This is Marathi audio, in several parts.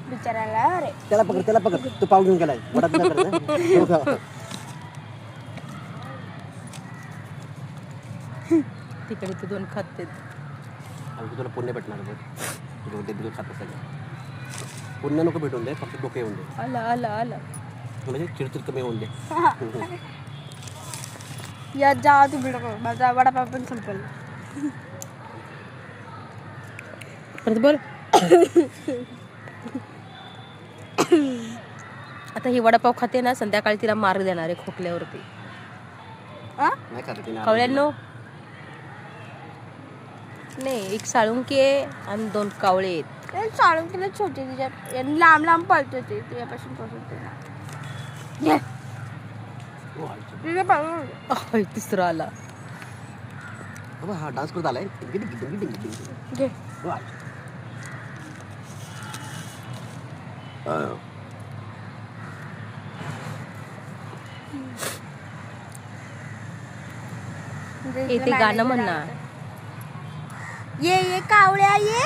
बिचाराला अरे त्याला पकड तू पाव घेऊन गेलाय वडा तुला करत तिकडे ते दोन खाते आम्ही तुला पुण्य भेटणार बघ तुझ्या ते दिवस खात सगळं पुण्य नको भेटून दे फक्त डोके येऊन दे आला आला आला म्हणजे चिडचिड कमी होऊन दे यात जावा तुम्ही लोक माझा वडापाव पण संपल परत बोल आता ही वडापाव खाते ना संध्याकाळी तिला मार्क देणार आहे खोकल्यावरती नाही खात तिने कावळ्यांनो नाही एक साळुंकी आहे आणि 2 कावळे आहेत चालून केलं छोटे तिच्यात आणि लांब लांब पळतो ते तुझ्यापासून पासून ते तिसरा आला बाबा हा डान्स करत आलाय घे ते गाणं म्हण ना ये कावळ्या ये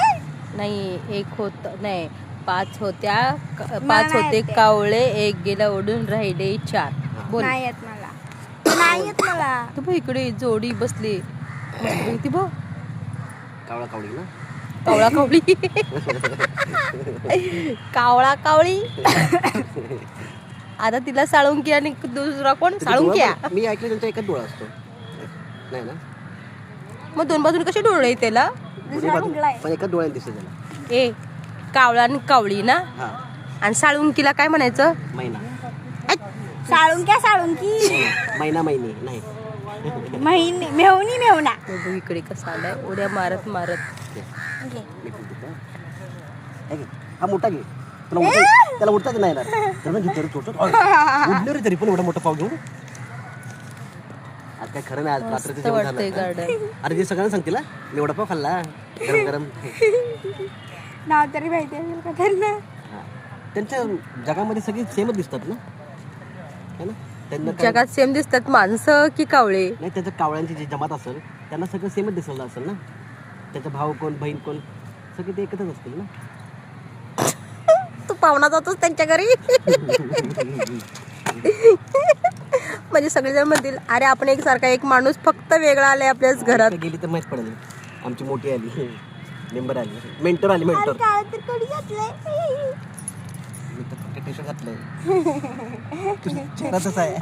नाही एक होत नाही 5 होत्या मला 5 होते नाही येत. कावळे एक गेला ओढून राहिले 4 बोल नाही येत मला नाही येत मला तू बघ इकडे जोडी बसली ती बघ कावळा कावळी ना कावळा कावळी कावळा कावळी आता तिला साळुंकी आणि दुसरा कोण साळुंक्या मी ऐकलं त्यांचा एकच डोळा असतो नाही ना मग 2 बाजून कशी डोळे त्याला दोन्ही बाजू पण एकच डोळ्यात दिसत त्याला ए कावळा आणि कावळी ना हा आणि साळुंकीला काय म्हणायचं महिना साळुंकी महिना महिनी नाही महिने मेवणी मेवना बघू इकडे कसा आलाय उड्या मारत मारत हा मोठा घे तुला त्याला उठताच नाही येणार त्याला घे तरी उठलं रे तरी पण एवढा मोठा पाव घेऊन आज काय खरं नाही आज रात्रीचं मस्त जेवण वाटतंय झालं गार्डन अरे ते सगळ्यांना सांगतील हा मी वडापाव खाल्ला गरम गरम नाव तरी माहिती असेल का त्यांना हा. त्यांच्या जगामध्ये सगळे सेमच दिसतात ना है ना त्यांना काय- जगात सेम दिसतात माणसं की कावळे नाही त्याच्या कावळ्यांची जी जमात असेल त्यांना सगळं सेमच दिसलं असेल ना त्याचा भाऊ कोण बहीण कोण सगळे ते एकत्रच असतील ना तू पाहुणा जातोस त्यांच्या घरी म्हणजे सगळेजण म्हणतील अरे आपण एकसारखा एक माणूस फक्त वेगळा आलाय आपल्याच घरात गेली तर माहीत पडेल आमची मोठी आली मेंबर आली मेंटर आली मेंटर काय तर कडी घातलंय मी तर फक्त टी शर्ट घातलंय चेहरा तसा आहे